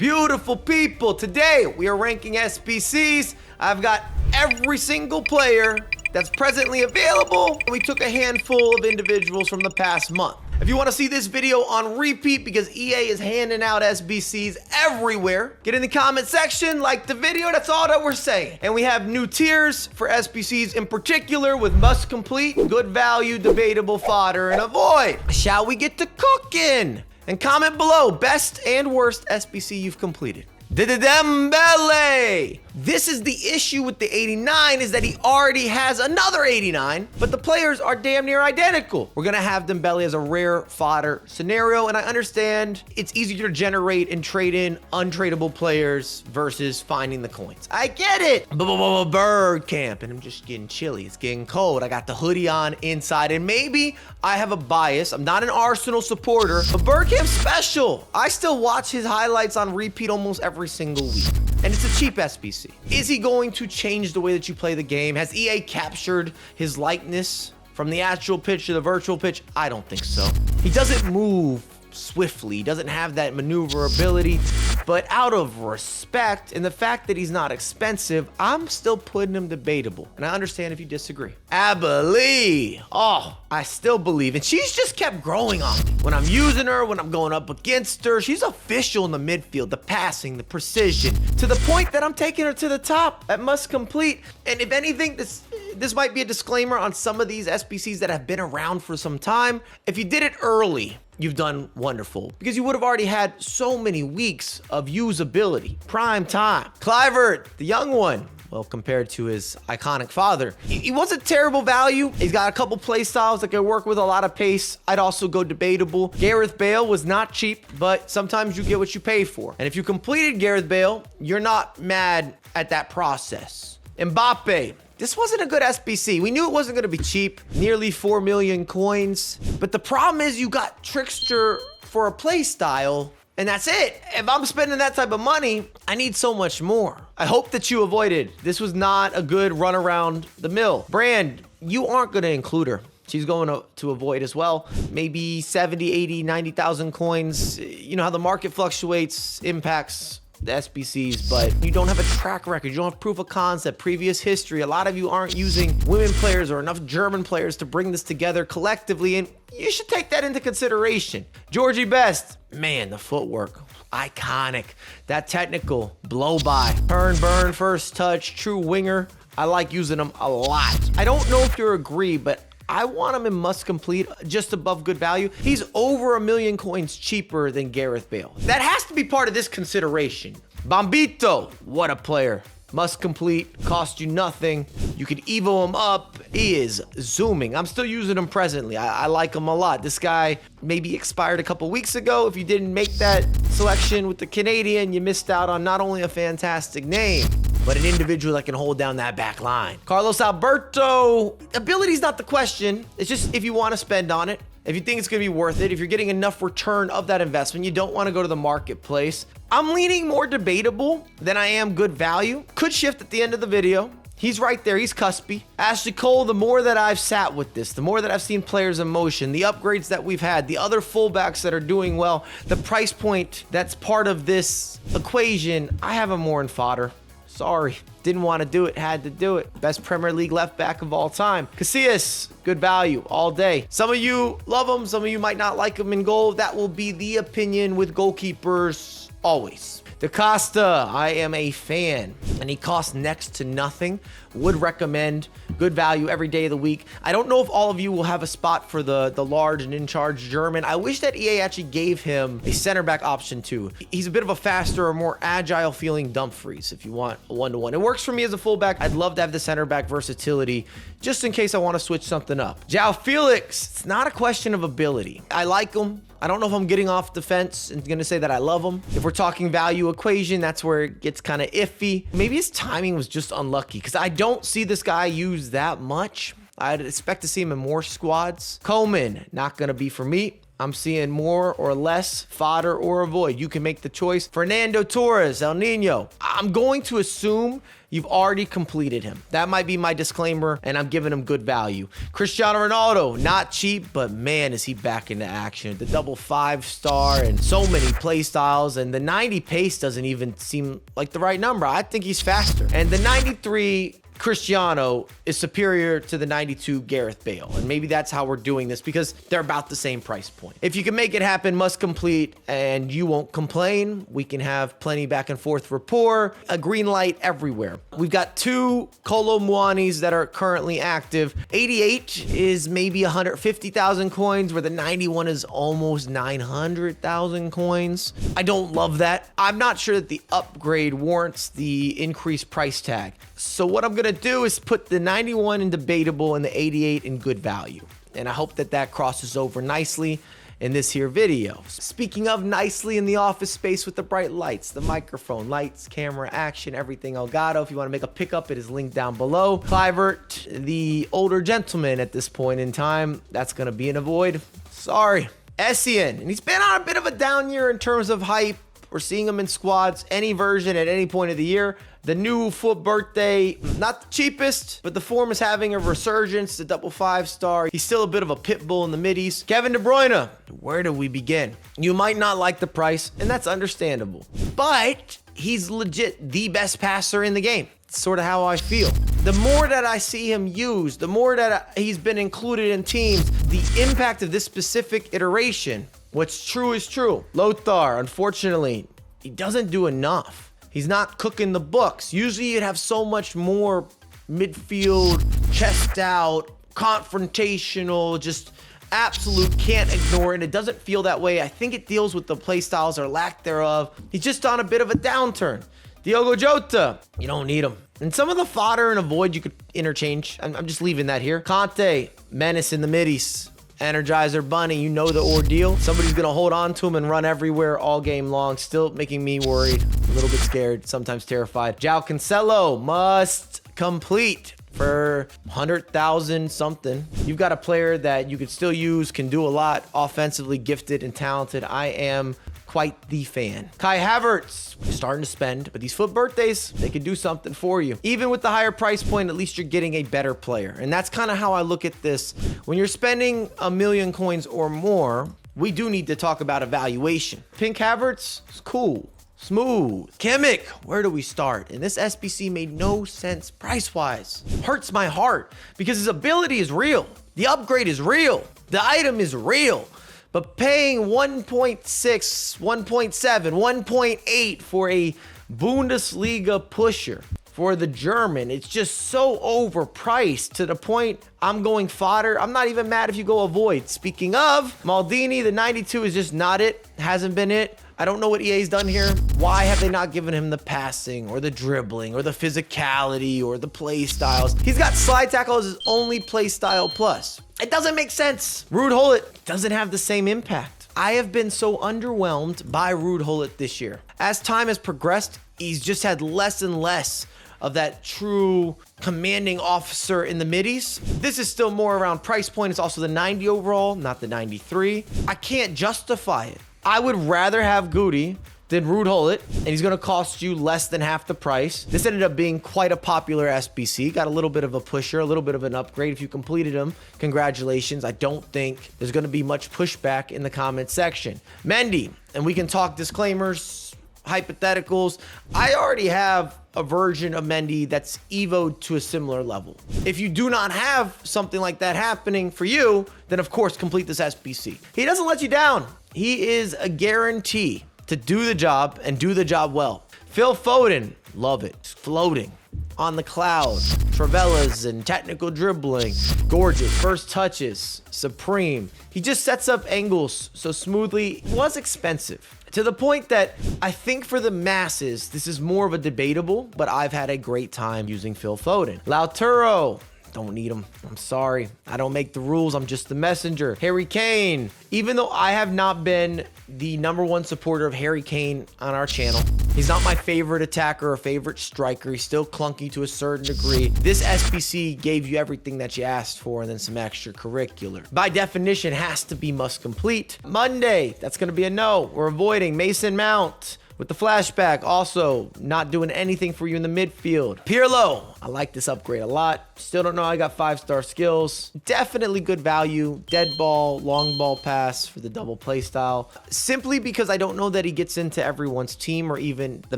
Beautiful people, today we are ranking SBCs. I've got every single player that's presently available. We took a handful of individuals from the past month. If you want to see this video on repeat because EA is handing out SBCs everywhere, get in the comment section, like the video, that's all that we're saying. And we have new tiers for SBCs in particular with must complete, good value, debatable fodder, and avoid. Shall we get to cooking? And comment below best and worst SBC you've completed. Dembele. This is the issue with the 89 is that he already has another 89, but the players are damn near identical. We're gonna have Dembele as a rare fodder scenario, and I understand it's easier to generate and trade in untradeable players versus finding the coins. I get it. Bird camp, and I'm just getting chilly. It's getting cold. I got the hoodie on inside, and maybe I have a bias. I'm not an Arsenal supporter, but Bird camp's special. I still watch his highlights on repeat almost every single week. And it's a cheap SBC. Is he going to change the way that you play the game? Has EA captured his likeness from the actual pitch to the virtual pitch? I don't think so. He doesn't move swiftly. He doesn't have that maneuverability. But out of respect and the fact that he's not expensive, I'm still putting him debatable. And I understand if you disagree. Abilene. Oh, I still believe. And she's just kept growing on me. When I'm using her, when I'm going up against her, she's official in the midfield, the passing, the precision, to the point that I'm taking her to the top at must complete. And if anything, this might be a disclaimer on some of these SBCs that have been around for some time. If you did it early, you've done wonderful because you would have already had so many weeks of usability. Prime time. Clivert, the young one. Well, compared to his iconic father, he wasn't terrible value. He's got a couple play styles that can work with a lot of pace. I'd also go debatable. Gareth Bale was not cheap, but sometimes you get what you pay for. And if you completed Gareth Bale, you're not mad at that process. Mbappe. This wasn't a good SBC. We knew it wasn't going to be cheap. Nearly 4 million coins. But the problem is you got Trickster for a play style, and that's it. If I'm spending that type of money, I need so much more. I hope that you avoided. This was not a good run around the mill. Brand, you aren't going to include her. She's going to avoid as well. Maybe 70, 80, 90,000 coins. You know how the market fluctuates, impacts the SBCs, but you don't have a track record. You don't have proof of concept, previous history. A lot of you aren't using women players or enough German players to bring this together collectively, and you should take that into consideration. Georgie Best, man, the footwork, iconic. That technical blow by, turn, burn, first touch, true winger. I like using them a lot. I don't know if you agree, but I want him in must complete, just above good value. He's over 1 million coins cheaper than Gareth Bale. That has to be part of this consideration. Bombito, what a player. Must complete, cost you nothing. You could evo him up. He is zooming. I'm still using him presently. I like him a lot. This guy maybe expired a couple weeks ago. If you didn't make that selection with the Canadian, you missed out on not only a fantastic name, but an individual that can hold down that back line. Carlos Alberto, ability's not the question. It's just if you want to spend on it, if you think it's going to be worth it, if you're getting enough return of that investment, you don't want to go to the marketplace. I'm leaning more debatable than I am good value. Could shift at the end of the video. He's right there. He's cuspy. Ashley Cole, the more that I've sat with this, the more that I've seen players in motion, the upgrades that we've had, the other fullbacks that are doing well, the price point that's part of this equation, I have him more in fodder. Sorry, didn't want to do it, had to do it. Best Premier League left back of all time. Casillas, good value all day. Some of you love him, some of you might not like him in goal. That will be the opinion with goalkeepers always. Da Costa, I am a fan, and he costs next to nothing. Would recommend, good value every day of the week. I don't know if all of you will have a spot for the large and in-charge German. I wish that EA actually gave him a center back option too. He's a bit of a faster or more agile feeling Dumfries if you want a one-to-one. It works for me as a fullback. I'd love to have the center back versatility just in case I want to switch something up. João Felix, it's not a question of ability. I like him. I don't know if I'm getting off the fence and gonna say that I love him. If we're talking value equation, that's where it gets kind of iffy. Maybe his timing was just unlucky because I don't see this guy used that much. I'd expect to see him in more squads. Coleman, not gonna be for me. I'm seeing more or less fodder or avoid. You can make the choice. Fernando Torres, El Nino. I'm going to assume you've already completed him. That might be my disclaimer, and I'm giving him good value. Cristiano Ronaldo, not cheap, but man, is he back into action. The double 5-star and so many play styles, and the 90 pace doesn't even seem like the right number. I think he's faster. And the 93 Cristiano is superior to the 92 Gareth Bale. And maybe that's how we're doing this, because they're about the same price point. If you can make it happen, must complete, and you won't complain, we can have plenty back and forth rapport, a green light everywhere. We've got 2 Kolo Muanis that are currently active. 88 is maybe 150,000 coins, where the 91 is almost 900,000 coins. I don't love that. I'm not sure that the upgrade warrants the increased price tag. So what I'm gonna do is put the 91 in debatable and the 88 in good value. And I hope that that crosses over nicely in this here video. Speaking of nicely in the office space with the bright lights, the microphone, lights, camera, action, everything Elgato. If you wanna make a pickup, it is linked down below. Clivert, the older gentleman at this point in time, that's gonna be in a void. Sorry. Essien, and he's been on a bit of a down year in terms of hype. We're seeing him in squads, any version at any point of the year. The new foot birthday, not the cheapest, but the form is having a resurgence. The double 5-star. He's still a bit of a pit bull in the middies. Kevin De Bruyne, where do we begin? You might not like the price, and that's understandable. But he's legit the best passer in the game. It's sort of how I feel. The more that I see him used, the more that he's been included in teams, the impact of this specific iteration, what's true is true. Lothar, unfortunately, he doesn't do enough. He's not cooking the books. Usually you'd have so much more midfield, chest out, confrontational, just absolute can't ignore it. It doesn't feel that way. I think it deals with the play styles or lack thereof. He's just on a bit of a downturn. Diogo Jota, you don't need him. And some of the fodder and avoid you could interchange. I'm just leaving that here. Conte, menace in the middies. Energizer Bunny, you know the ordeal. Somebody's gonna hold on to him and run everywhere all game long. Still making me worried, a little bit scared, sometimes terrified. João Cancelo must complete for 100,000 something. You've got a player that you could still use, can do a lot, offensively gifted and talented. I am quite the fan. Kai Havertz, starting to spend, but these foot birthdays, they can do something for you. Even with the higher price point, at least you're getting a better player. And that's kind of how I look at this. When you're spending 1,000,000 coins or more, we do need to talk about evaluation. Pink Havertz is cool. Smooth. Kimmich, where do we start? And this SBC made no sense price-wise. Hurts my heart because his ability is real. The upgrade is real. The item is real. But paying 1.6, 1.7, 1.8 for a Bundesliga pusher for the German, it's just so overpriced to the point I'm going fodder. I'm not even mad if you go avoid. Speaking of, Maldini, the 92 is just not it. Hasn't been it. I don't know what EA's done here. Why have they not given him the passing or the dribbling or the physicality or the play styles? He's got slide tackle as his only play style plus. It doesn't make sense. Ruud Gullit doesn't have the same impact. I have been so underwhelmed by Ruud Gullit this year. As time has progressed, he's just had less and less of that true commanding officer in the middies. This is still more around price point. It's also the 90 overall, not the 93. I can't justify it. I would rather have Goody than Ruud Gullit, and he's gonna cost you less than half the price. This ended up being quite a popular SBC. Got a little bit of a pusher, a little bit of an upgrade. If you completed him, congratulations. I don't think there's gonna be much pushback in the comment section. Mendy, and we can talk disclaimers, hypotheticals. I already have a version of Mendy that's evoed to a similar level. If you do not have something like that happening for you, then of course complete this SBC. He doesn't let you down. He is a guarantee to do the job and do the job well. Phil Foden, love it. Floating on the cloud. Travellas and technical dribbling. Gorgeous. First touches. Supreme. He just sets up angles so smoothly. It was expensive. To the point that I think for the masses, this is more of a debatable, but I've had a great time using Phil Foden. Lautaro. Don't need him. I'm sorry. I don't make the rules. I'm just the messenger. Harry Kane. Even though I have not been the #1 supporter of Harry Kane on our channel, he's not my favorite attacker or favorite striker. He's still clunky to a certain degree. This SBC gave you everything that you asked for and then some extracurricular. By definition, has to be must complete. Monday, that's going to be a no. We're avoiding Mason Mount. With the flashback, also not doing anything for you in the midfield. Pirlo, I like this upgrade a lot. Still don't know I got 5-star skills. Definitely good value. Dead ball, long ball pass for the double play style. Simply because I don't know that he gets into everyone's team or even the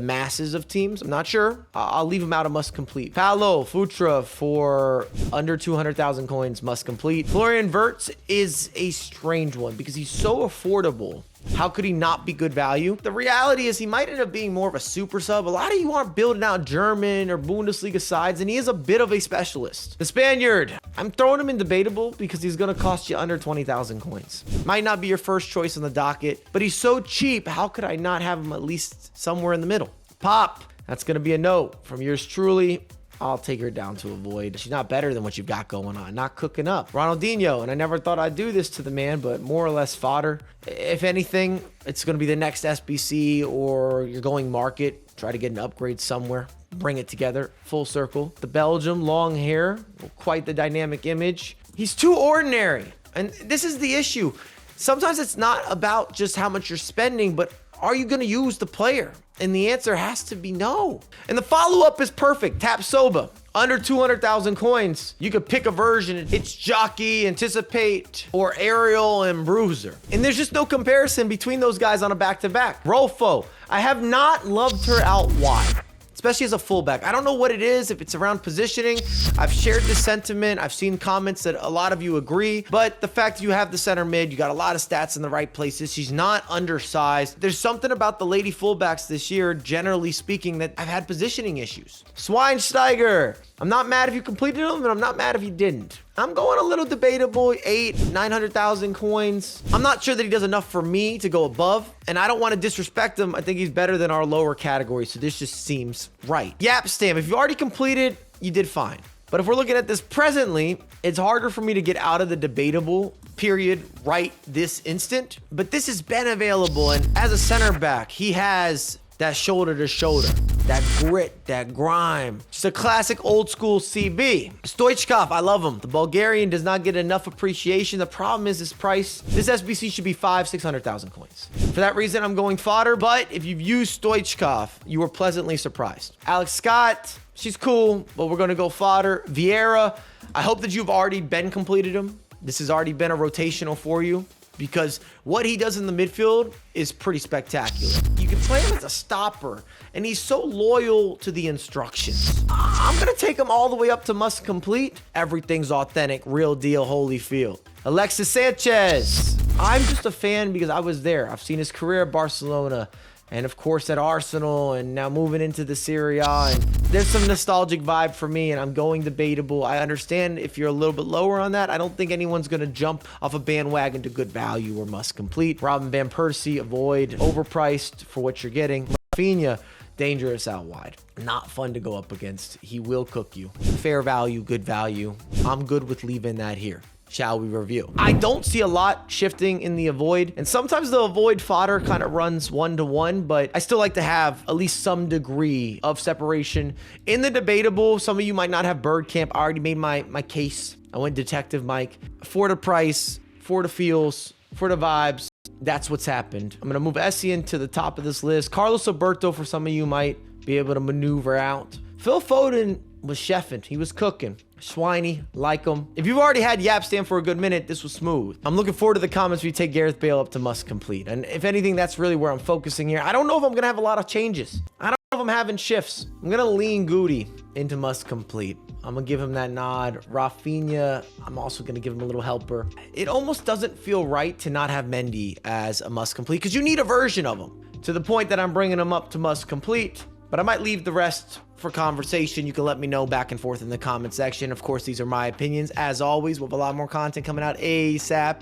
masses of teams. I'm not sure. I'll leave him out of must complete. Paulo Futra for under 200,000 coins, must complete. Florian Wirtz is a strange one because he's so affordable. How could he not be good value? The reality is he might end up being more of a super sub. A lot of you aren't building out German or Bundesliga sides, and he is a bit of a specialist. The Spaniard, I'm throwing him in debatable because he's going to cost you under 20,000 coins. Might not be your first choice on the docket, but he's so cheap. How could I not have him at least somewhere in the middle? Pop, that's going to be a no from yours truly. I'll take her down to a void. She's not better than what you've got going on. Not cooking up. Ronaldinho, and I never thought I'd do this to the man, but more or less fodder. If anything, it's going to be the next SBC or you're going market. Try to get an upgrade somewhere. Bring it together. Full circle. The Belgium, long hair. Quite the dynamic image. He's too ordinary. And this is the issue. Sometimes it's not about just how much you're spending, but are you going to use the player? And the answer has to be no. And the follow-up is perfect. Tap Soba. Under 200,000 coins, you could pick a version. It's Jockey, Anticipate, or Aerial and Bruiser. And there's just no comparison between those guys on a back-to-back. Rolfo, I have not loved her out wide, especially as a fullback. I don't know what it is, if it's around positioning. I've shared this sentiment. I've seen comments that a lot of you agree, but the fact that you have the center mid, you got a lot of stats in the right places. She's not undersized. There's something about the lady fullbacks this year, generally speaking, that I've had positioning issues. Schweinsteiger, I'm not mad if you completed them, and I'm not mad if you didn't. I'm going a little debatable, 900,000 coins. I'm not sure that he does enough for me to go above, and I don't want to disrespect him. I think he's better than our lower category, so this just seems right. Yapstam, if you already completed, you did fine. But if we're looking at this presently, it's harder for me to get out of the debatable period right this instant. But this has been available, and as a center back, he has that shoulder to shoulder, that grit, that grime. Just a classic old school CB. Stoichkov, I love him. The Bulgarian does not get enough appreciation. The problem is his price. This SBC should be 500,000-600,000 coins. For that reason, I'm going fodder, but if you've used Stoichkov, you were pleasantly surprised. Alex Scott, she's cool, but we're gonna go fodder. Vieira, I hope that you've already been completed him. This has already been a rotational for you, because what he does in the midfield is pretty spectacular. You can play him as a stopper, and he's so loyal to the instructions. I'm gonna take him all the way up to must complete. Everything's authentic, real deal, Holyfield. Alexis Sanchez. I'm just a fan because I was there. I've seen his career at Barcelona, and of course at Arsenal, and now moving into the Serie A, and there's some nostalgic vibe for me, and I'm going debatable. I understand if you're a little bit lower on that. I don't think anyone's going to jump off a bandwagon to good value or must complete. Robin Van Persie, avoid. Overpriced for what you're getting. Rafinha, dangerous out wide. Not fun to go up against. He will cook you. Fair value, good value. I'm good with leaving that here. Shall we review? I don't see a lot shifting in the avoid, and sometimes the avoid fodder kind of runs 1-to-1, but I still like to have at least some degree of separation. In the debatable, some of you might not have bird camp. I already made my case. I went Detective Mike. For the price, for the feels, for the vibes, that's what's happened. I'm going to move Essien to the top of this list. Carlos Alberto, for some of you, might be able to maneuver out. Phil Foden was chefing. He was cooking. Swiney, like him. If you've already had Yapstam for a good minute, this was smooth. I'm looking forward to the comments where you take Gareth Bale up to must complete. And if anything, that's really where I'm focusing here. I don't know if I'm going to have a lot of changes. I don't know if I'm having shifts. I'm going to lean Goody into must complete. I'm going to give him that nod. Rafinha, I'm also going to give him a little helper. It almost doesn't feel right to not have Mendy as a must complete because you need a version of him, to the point that I'm bringing him up to must complete. But I might leave the rest for conversation. You can let me know back and forth in the comment section. Of course, these are my opinions. As always, we'll have a lot more content coming out ASAP.